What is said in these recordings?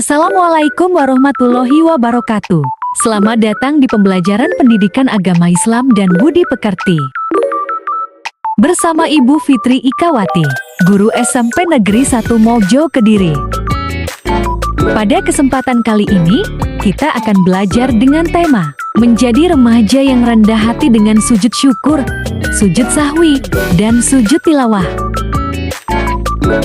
Assalamualaikum warahmatullahi wabarakatuh. Selamat datang di pembelajaran pendidikan agama Islam dan budi pekerti. Bersama Ibu Fitri Ikawati, Guru SMP Negeri 1 Mojo Kediri. Pada kesempatan kali ini, kita akan belajar dengan tema menjadi remaja yang rendah hati dengan sujud syukur, sujud sahwi, dan sujud tilawah.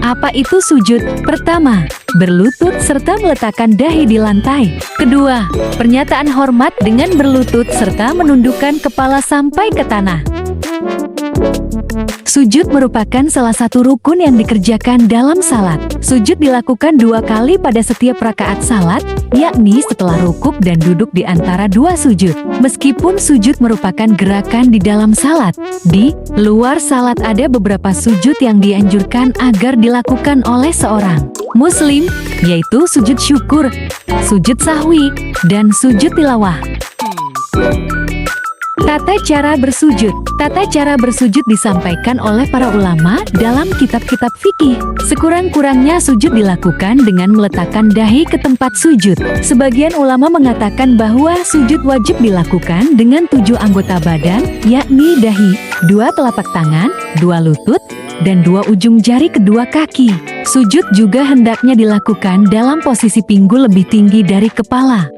Apa itu sujud? Pertama, berlutut serta meletakkan dahi di lantai. Kedua, pernyataan hormat dengan berlutut serta menundukkan kepala sampai ke tanah. Sujud merupakan salah satu rukun yang dikerjakan dalam salat. Sujud dilakukan 2 kali pada setiap rakaat salat, yakni setelah rukuk dan duduk di antara 2 sujud. Meskipun sujud merupakan gerakan di dalam salat, di luar salat ada beberapa sujud yang dianjurkan agar dilakukan oleh seorang Muslim, yaitu sujud syukur, sujud sahwi, dan sujud tilawah. Tata cara bersujud. Tata cara bersujud disampaikan oleh para ulama dalam kitab-kitab fikih. Sekurang-kurangnya sujud dilakukan dengan meletakkan dahi ke tempat sujud. Sebagian ulama mengatakan bahwa sujud wajib dilakukan dengan 7 anggota badan, yakni dahi, 2 telapak tangan, 2 lutut, dan 2 ujung jari kedua kaki. Sujud juga hendaknya dilakukan dalam posisi pinggul lebih tinggi dari kepala.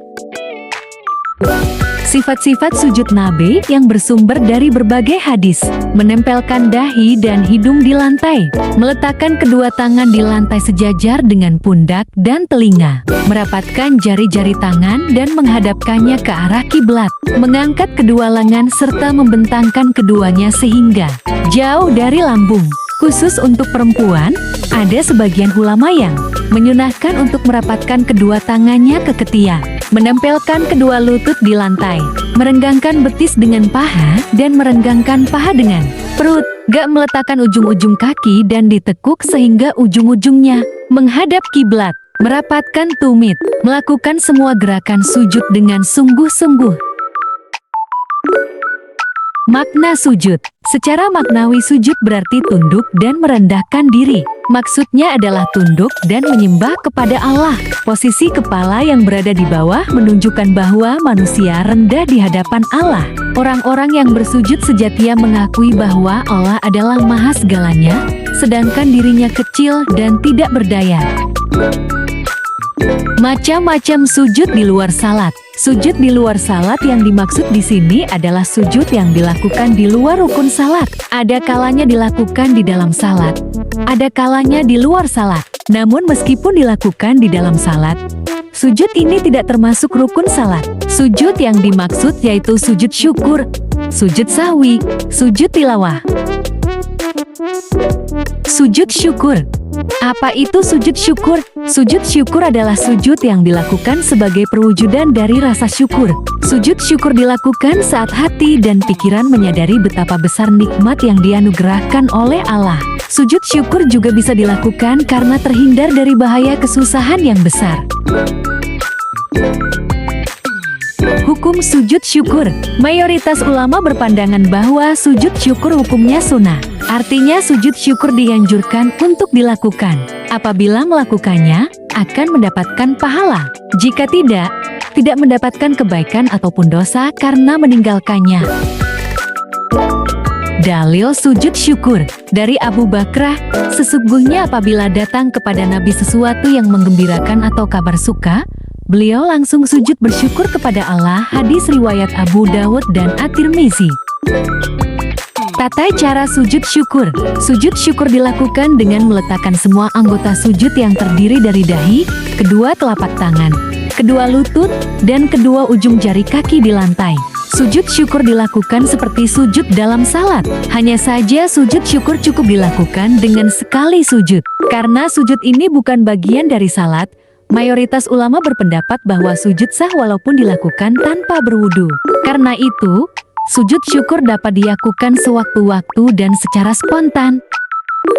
Sifat-sifat sujud Nabi yang bersumber dari berbagai hadis: menempelkan dahi dan hidung di lantai, meletakkan kedua tangan di lantai sejajar dengan pundak dan telinga, merapatkan jari-jari tangan dan menghadapkannya ke arah kiblat, mengangkat kedua lengan serta membentangkan keduanya sehingga jauh dari lambung. Khusus untuk perempuan, ada sebagian ulama yang menyunahkan untuk merapatkan kedua tangannya ke ketiak, menempelkan kedua lutut di lantai, merenggangkan betis dengan paha, dan merenggangkan paha dengan perut, gak meletakkan ujung-ujung kaki dan ditekuk sehingga ujung-ujungnya menghadap kiblat, merapatkan tumit, melakukan semua gerakan sujud dengan sungguh-sungguh. Makna sujud. Secara maknawi sujud berarti tunduk dan merendahkan diri. Maksudnya adalah tunduk dan menyembah kepada Allah. Posisi kepala yang berada di bawah menunjukkan bahwa manusia rendah di hadapan Allah. Orang-orang yang bersujud sejatinya mengakui bahwa Allah adalah maha segalanya, sedangkan dirinya kecil dan tidak berdaya. Macam-macam sujud di luar salat. Sujud di luar salat yang dimaksud di sini adalah sujud yang dilakukan di luar rukun salat. Ada kalanya dilakukan di dalam salat, ada kalanya di luar salat. Namun meskipun dilakukan di dalam salat, sujud ini tidak termasuk rukun salat. Sujud yang dimaksud yaitu sujud syukur, sujud sahwi, sujud tilawah. Sujud syukur. Apa itu sujud syukur? Sujud syukur adalah sujud yang dilakukan sebagai perwujudan dari rasa syukur. Sujud syukur dilakukan saat hati dan pikiran menyadari betapa besar nikmat yang dianugerahkan oleh Allah. Sujud syukur juga bisa dilakukan karena terhindar dari bahaya kesusahan yang besar. Hukum sujud syukur. Mayoritas ulama berpandangan bahwa sujud syukur hukumnya sunnah. Artinya sujud syukur dianjurkan untuk dilakukan. Apabila melakukannya, akan mendapatkan pahala. Jika tidak mendapatkan kebaikan ataupun dosa karena meninggalkannya. Dalil sujud syukur. Dari Abu Bakrah, sesungguhnya apabila datang kepada Nabi sesuatu yang menggembirakan atau kabar suka, beliau langsung sujud bersyukur kepada Allah. Hadis riwayat Abu Dawud dan At-Tirmizi. Tata cara sujud syukur. Sujud syukur dilakukan dengan meletakkan semua anggota sujud yang terdiri dari dahi, kedua telapak tangan, kedua lutut, dan kedua ujung jari kaki di lantai. Sujud syukur dilakukan seperti sujud dalam salat. Hanya saja sujud syukur cukup dilakukan dengan sekali sujud. Karena sujud ini bukan bagian dari salat, mayoritas ulama berpendapat bahwa sujud sah walaupun dilakukan tanpa berwudu. Karena itu, sujud syukur dapat dilakukan sewaktu-waktu dan secara spontan.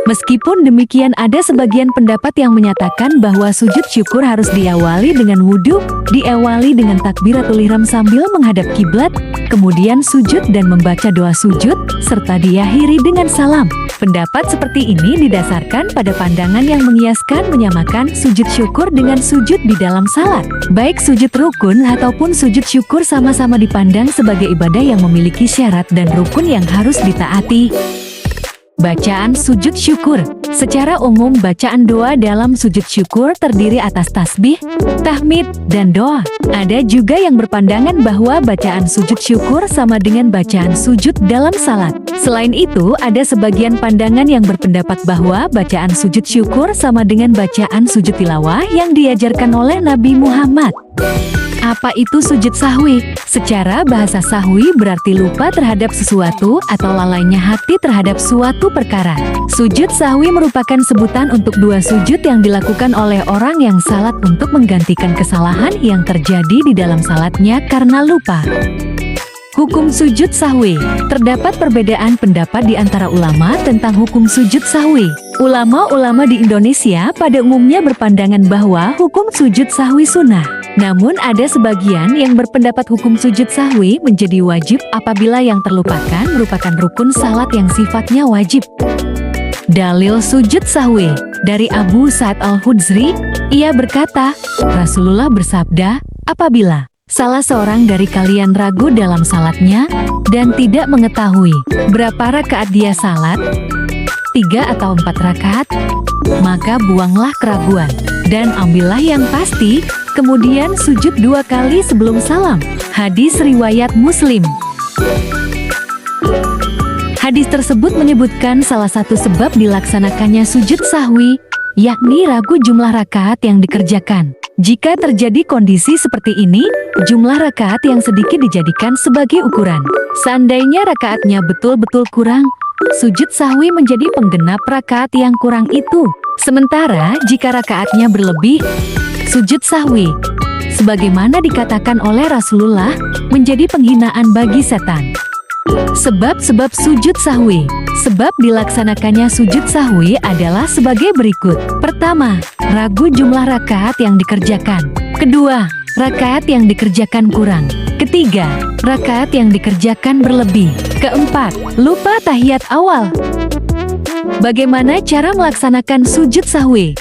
Meskipun demikian, ada sebagian pendapat yang menyatakan bahwa sujud syukur harus diawali dengan wudhu, diawali dengan takbiratul ihram sambil menghadap kiblat, kemudian sujud dan membaca doa sujud, serta diakhiri dengan salam. Pendapat seperti ini didasarkan pada pandangan yang mengiaskan menyamakan sujud syukur dengan sujud di dalam salat. Baik sujud rukun ataupun sujud syukur sama-sama dipandang sebagai ibadah yang memiliki syarat dan rukun yang harus ditaati. Bacaan sujud syukur. Secara umum, bacaan doa dalam sujud syukur terdiri atas tasbih, tahmid, dan doa. Ada juga yang berpandangan bahwa bacaan sujud syukur sama dengan bacaan sujud dalam salat. Selain itu, ada sebagian pandangan yang berpendapat bahwa bacaan sujud syukur sama dengan bacaan sujud tilawah yang diajarkan oleh Nabi Muhammad. Apa itu sujud sahwi? Secara bahasa sahwi berarti lupa terhadap sesuatu atau lalainya hati terhadap suatu perkara. Sujud sahwi merupakan sebutan untuk dua sujud yang dilakukan oleh orang yang salat untuk menggantikan kesalahan yang terjadi di dalam salatnya karena lupa. Hukum sujud sahwi. Terdapat perbedaan pendapat di antara ulama tentang hukum sujud sahwi. Ulama-ulama di Indonesia pada umumnya berpandangan bahwa hukum sujud sahwi sunnah. Namun ada sebagian yang berpendapat hukum sujud sahwi menjadi wajib apabila yang terlupakan merupakan rukun salat yang sifatnya wajib. Dalil sujud sahwi. Dari Abu Sa'id Al-Khudri, ia berkata, Rasulullah bersabda, apabila salah seorang dari kalian ragu dalam salatnya dan tidak mengetahui berapa rakaat dia salat, 3 atau 4 rakaat, maka buanglah keraguan dan ambillah yang pasti, kemudian sujud 2 kali sebelum salam. Hadis riwayat Muslim. Hadis tersebut menyebutkan salah satu sebab dilaksanakannya sujud sahwi, yakni ragu jumlah rakaat yang dikerjakan. Jika terjadi kondisi seperti ini, jumlah rakaat yang sedikit dijadikan sebagai ukuran. Seandainya rakaatnya betul-betul kurang, sujud sahwi menjadi penggenap rakaat yang kurang itu. Sementara jika rakaatnya berlebih, sujud sahwi, sebagaimana dikatakan oleh Rasulullah, menjadi penghinaan bagi setan. Sebab-sebab sujud sahwi. Sebab dilaksanakannya sujud sahwi adalah sebagai berikut. Pertama, ragu jumlah rakaat yang dikerjakan. Kedua, rakaat yang dikerjakan kurang. Ketiga, rakaat yang dikerjakan berlebih. Keempat, lupa tahiyat awal. Bagaimana cara melaksanakan sujud sahwi?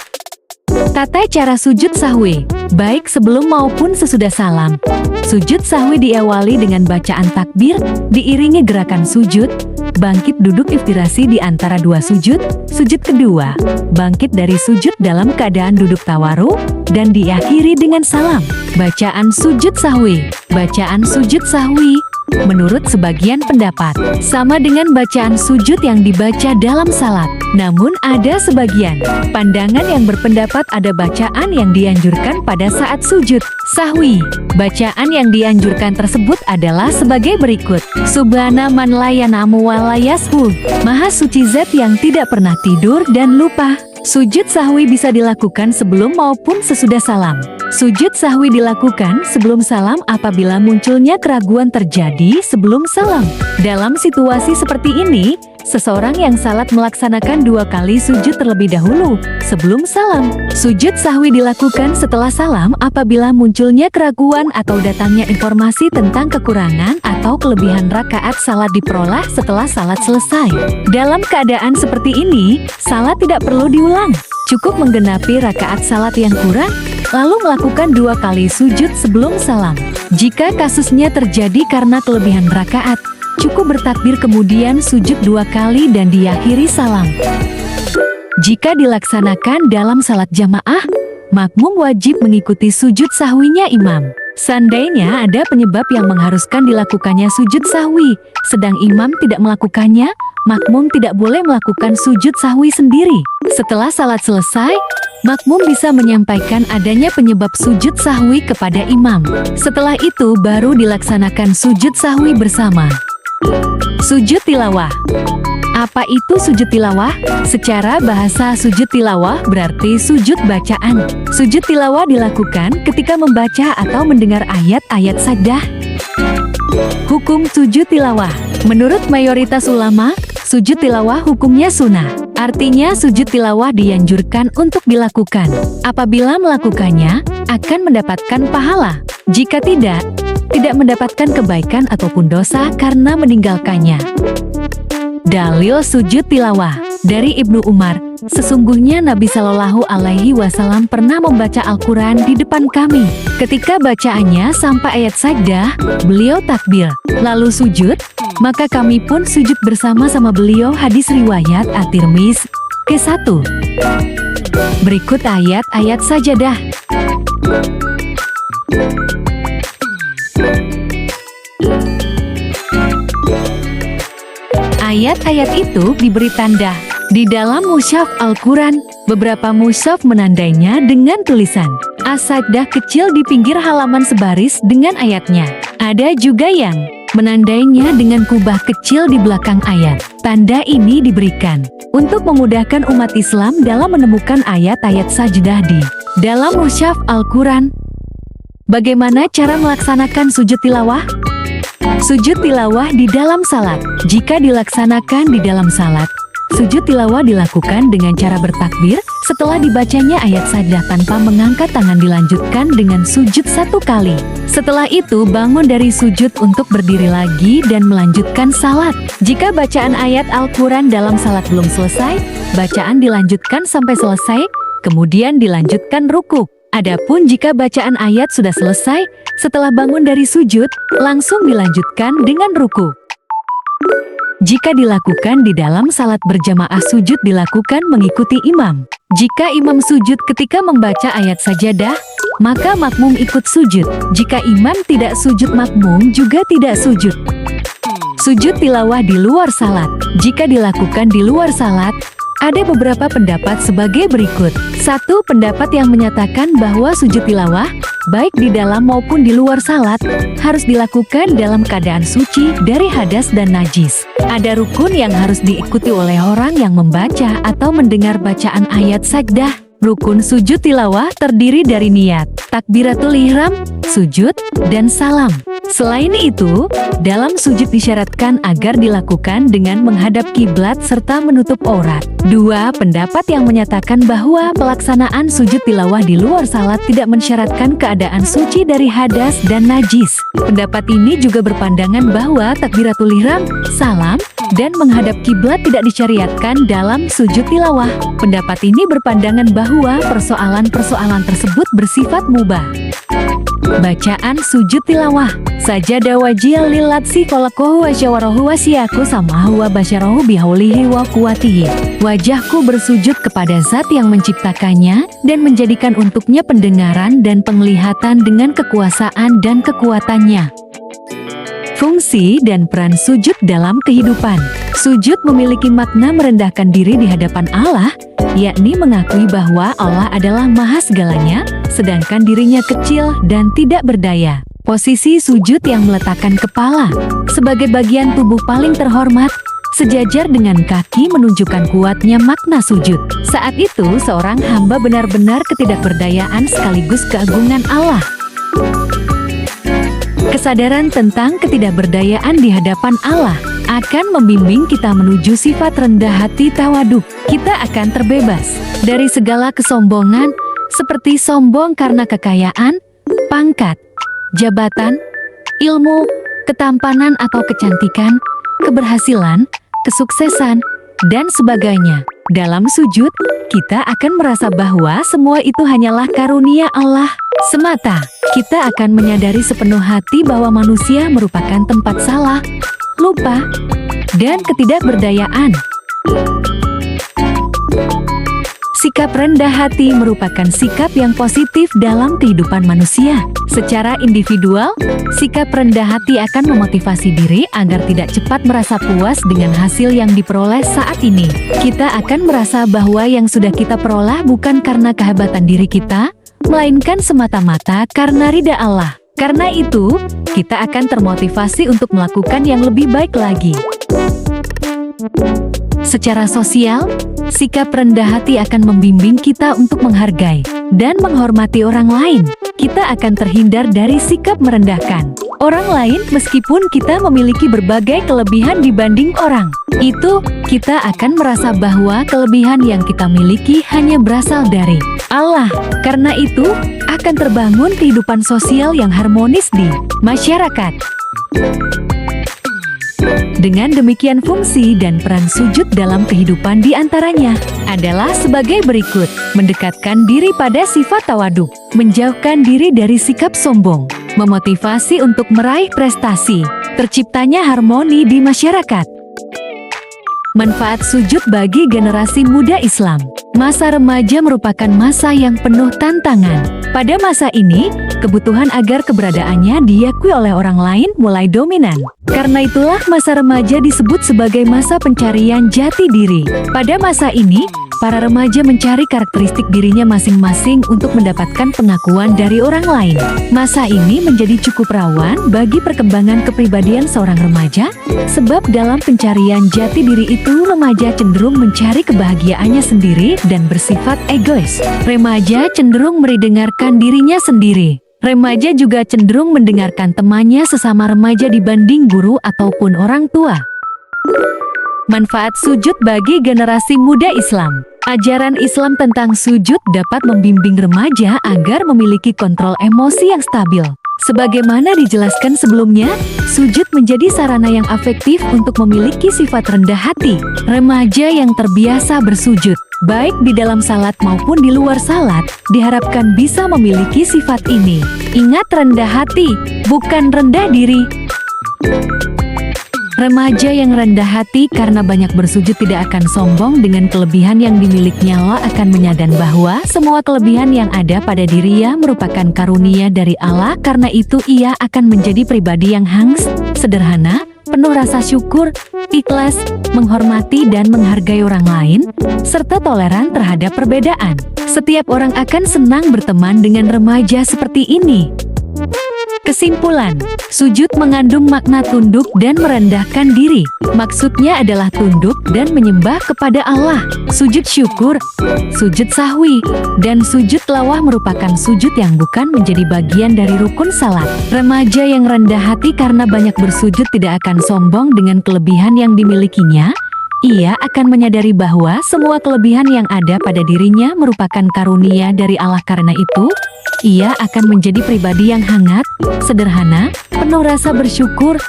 Tata cara sujud sahwi, baik sebelum maupun sesudah salam. Sujud sahwi diawali dengan bacaan takbir, diiringi gerakan sujud, bangkit duduk iftirasi di antara dua sujud, sujud kedua, bangkit dari sujud dalam keadaan duduk tawaru, dan diakhiri dengan salam. Bacaan sujud sahwi. Bacaan sujud sahwi, menurut sebagian pendapat, sama dengan bacaan sujud yang dibaca dalam salat. Namun ada sebagian pandangan yang berpendapat ada bacaan yang dianjurkan pada saat sujud sahwi. Bacaan yang dianjurkan tersebut adalah sebagai berikut. Subhana man la yanamu wa la yashu. Maha suci zat yang tidak pernah tidur dan lupa. Sujud sahwi bisa dilakukan sebelum maupun sesudah salam. Sujud sahwi dilakukan sebelum salam apabila munculnya keraguan terjadi sebelum salam. Dalam situasi seperti ini, seseorang yang salat melaksanakan 2 kali sujud terlebih dahulu sebelum salam. Sujud sahwi dilakukan setelah salam apabila munculnya keraguan atau datangnya informasi tentang kekurangan atau kelebihan rakaat salat diperoleh setelah salat selesai. Dalam keadaan seperti ini, salat tidak perlu diulang. Cukup menggenapi rakaat salat yang kurang, lalu melakukan 2 kali sujud sebelum salam. Jika kasusnya terjadi karena kelebihan rakaat, cukup bertakbir kemudian sujud 2 kali dan diakhiri salam. Jika dilaksanakan dalam salat jamaah, makmum wajib mengikuti sujud sahwinya imam. Seandainya ada penyebab yang mengharuskan dilakukannya sujud sahwi, sedang imam tidak melakukannya, makmum tidak boleh melakukan sujud sahwi sendiri. Setelah salat selesai, makmum bisa menyampaikan adanya penyebab sujud sahwi kepada imam. Setelah itu baru dilaksanakan sujud sahwi bersama. Sujud tilawah. Apa itu sujud tilawah? Secara bahasa sujud tilawah berarti sujud bacaan. Sujud tilawah dilakukan ketika membaca atau mendengar ayat-ayat sajdah. Hukum sujud tilawah. Menurut mayoritas ulama, sujud tilawah hukumnya sunnah. Artinya sujud tilawah dianjurkan untuk dilakukan. Apabila melakukannya, akan mendapatkan pahala. Jika tidak mendapatkan kebaikan ataupun dosa karena meninggalkannya. Dalil sujud tilawah dari Ibnu Umar. Sesungguhnya Nabi Shallallahu Alaihi Wasallam pernah membaca Al-Quran di depan kami. Ketika bacaannya sampai ayat sajdah, beliau takbir, lalu sujud, maka kami pun sujud bersama-sama beliau. Hadis riwayat At-Tirmizi ke-1. Berikut ayat-ayat sajadah. Ayat-ayat itu diberi tanda di dalam mushaf Al-Quran. Beberapa mushaf menandainya dengan tulisan as-sajdah kecil di pinggir halaman sebaris dengan ayatnya. Ada juga yang menandainya dengan kubah kecil di belakang ayat. Tanda ini diberikan untuk memudahkan umat Islam dalam menemukan ayat-ayat sajdah di dalam mushaf Al-Quran. Bagaimana cara melaksanakan sujud tilawah? Sujud tilawah di dalam salat. Jika dilaksanakan di dalam salat, sujud tilawah dilakukan dengan cara bertakbir. Setelah dibacanya ayat sajdah tanpa mengangkat tangan, dilanjutkan dengan sujud 1 kali. Setelah itu bangun dari sujud untuk berdiri lagi dan melanjutkan salat. Jika bacaan ayat Al-Quran dalam salat belum selesai, bacaan dilanjutkan sampai selesai, kemudian dilanjutkan ruku. Adapun jika bacaan ayat sudah selesai, setelah bangun dari sujud, langsung dilanjutkan dengan ruku. Jika dilakukan di dalam salat berjamaah, sujud dilakukan mengikuti imam. Jika imam sujud ketika membaca ayat sajadah, maka makmum ikut sujud. Jika imam tidak sujud, makmum juga tidak sujud. Sujud tilawah di luar salat. Jika dilakukan di luar salat, ada beberapa pendapat sebagai berikut. 1. Pendapat yang menyatakan bahwa sujud tilawah, baik di dalam maupun di luar salat, harus dilakukan dalam keadaan suci dari hadas dan najis. Ada rukun yang harus diikuti oleh orang yang membaca atau mendengar bacaan ayat sajdah. Rukun sujud tilawah terdiri dari niat, takbiratul ihram, sujud, dan salam. Selain itu, dalam sujud disyaratkan agar dilakukan dengan menghadap kiblat serta menutup aurat. 2. Pendapat yang menyatakan bahwa pelaksanaan sujud tilawah di luar salat tidak mensyaratkan keadaan suci dari hadas dan najis. Pendapat ini juga berpandangan bahwa takbiratul ihram, salam, dan menghadap kiblat tidak disyariatkan dalam sujud tilawah. Pendapat ini berpandangan bahwa persoalan-persoalan tersebut bersifat mubah. Bacaan sujud tilawah. Sajadah wajhiyal lillazi khalaqahu wa syawarahu wa siyaku samahu wa basyarahu bihaulihi wa quwwatihi. Wajahku bersujud kepada zat yang menciptakannya dan menjadikan untuknya pendengaran dan penglihatan dengan kekuasaan dan kekuatannya. Fungsi dan peran sujud dalam kehidupan. Sujud memiliki makna merendahkan diri di hadapan Allah, yakni mengakui bahwa Allah adalah maha segalanya, sedangkan dirinya kecil dan tidak berdaya. Posisi sujud yang meletakkan kepala sebagai bagian tubuh paling terhormat, sejajar dengan kaki, menunjukkan kuatnya makna sujud. Saat itu seorang hamba benar-benar ketidakberdayaan sekaligus keagungan Allah. Kesadaran tentang ketidakberdayaan di hadapan Allah akan membimbing kita menuju sifat rendah hati tawaduk. Kita akan terbebas dari segala kesombongan, seperti sombong karena kekayaan, pangkat, jabatan, ilmu, ketampanan atau kecantikan, keberhasilan, kesuksesan, dan sebagainya. Dalam sujud, kita akan merasa bahwa semua itu hanyalah karunia Allah semata. Kita akan menyadari sepenuh hati bahwa manusia merupakan tempat salah, lupa, dan ketidakberdayaan. Sikap rendah hati merupakan sikap yang positif dalam kehidupan manusia. Secara individual, sikap rendah hati akan memotivasi diri agar tidak cepat merasa puas dengan hasil yang diperoleh saat ini. Kita akan merasa bahwa yang sudah kita peroleh bukan karena kehebatan diri kita, melainkan semata-mata karena ridha Allah. Karena itu, kita akan termotivasi untuk melakukan yang lebih baik lagi. Secara sosial, sikap rendah hati akan membimbing kita untuk menghargai dan menghormati orang lain. Kita akan terhindar dari sikap merendahkan orang lain meskipun kita memiliki berbagai kelebihan dibanding orang. Itu, kita akan merasa bahwa kelebihan yang kita miliki hanya berasal dari Allah. Karena itu, akan terbangun kehidupan sosial yang harmonis di masyarakat. Dengan demikian fungsi dan peran sujud dalam kehidupan di antaranya adalah sebagai berikut. Mendekatkan diri pada sifat tawaduk, menjauhkan diri dari sikap sombong, memotivasi untuk meraih prestasi, terciptanya harmoni di masyarakat. Manfaat sujud bagi generasi muda Islam. Masa remaja merupakan masa yang penuh tantangan. Pada masa ini, kebutuhan agar keberadaannya diakui oleh orang lain mulai dominan. Karena itulah masa remaja disebut sebagai masa pencarian jati diri. Pada masa ini, para remaja mencari karakteristik dirinya masing-masing untuk mendapatkan pengakuan dari orang lain. Masa ini menjadi cukup rawan bagi perkembangan kepribadian seorang remaja, sebab dalam pencarian jati diri itu remaja cenderung mencari kebahagiaannya sendiri dan bersifat egois. Remaja cenderung mendengarkan dirinya sendiri. Remaja juga cenderung mendengarkan temannya sesama remaja dibanding guru ataupun orang tua. Manfaat sujud bagi generasi muda Islam. Ajaran Islam tentang sujud dapat membimbing remaja agar memiliki kontrol emosi yang stabil. Sebagaimana dijelaskan sebelumnya, sujud menjadi sarana yang efektif untuk memiliki sifat rendah hati. Remaja yang terbiasa bersujud, baik di dalam salat maupun di luar salat, diharapkan bisa memiliki sifat ini. Ingat, rendah hati, bukan rendah diri. Remaja yang rendah hati karena banyak bersujud tidak akan sombong dengan kelebihan yang dimilikinya. Allah akan menyadari bahwa semua kelebihan yang ada pada dirinya merupakan karunia dari Allah. Karena itu ia akan menjadi pribadi yang hangs, sederhana, penuh rasa syukur, ikhlas, menghormati dan menghargai orang lain, serta toleran terhadap perbedaan. Setiap orang akan senang berteman dengan remaja seperti ini. Kesimpulan, sujud mengandung makna tunduk dan merendahkan diri. Maksudnya adalah tunduk dan menyembah kepada Allah. Sujud syukur, sujud sahwi, dan sujud lawah merupakan sujud yang bukan menjadi bagian dari rukun salat. Remaja yang rendah hati karena banyak bersujud tidak akan sombong dengan kelebihan yang dimilikinya. Ia akan menyadari bahwa semua kelebihan yang ada pada dirinya merupakan karunia dari Allah. Karena itu, ia akan menjadi pribadi yang hangat, sederhana, penuh rasa bersyukur,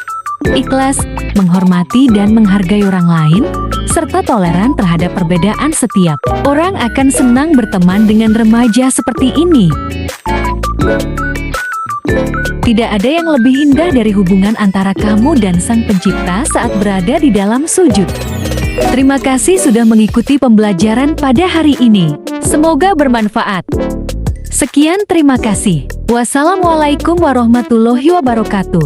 ikhlas, menghormati dan menghargai orang lain, serta toleran terhadap perbedaan. Setiap orang akan senang berteman dengan remaja seperti ini. Tidak ada yang lebih indah dari hubungan antara kamu dan Sang Pencipta saat berada di dalam sujud. Terima kasih sudah mengikuti pembelajaran pada hari ini. Semoga bermanfaat. Sekian, terima kasih. Wassalamualaikum warahmatullahi wabarakatuh.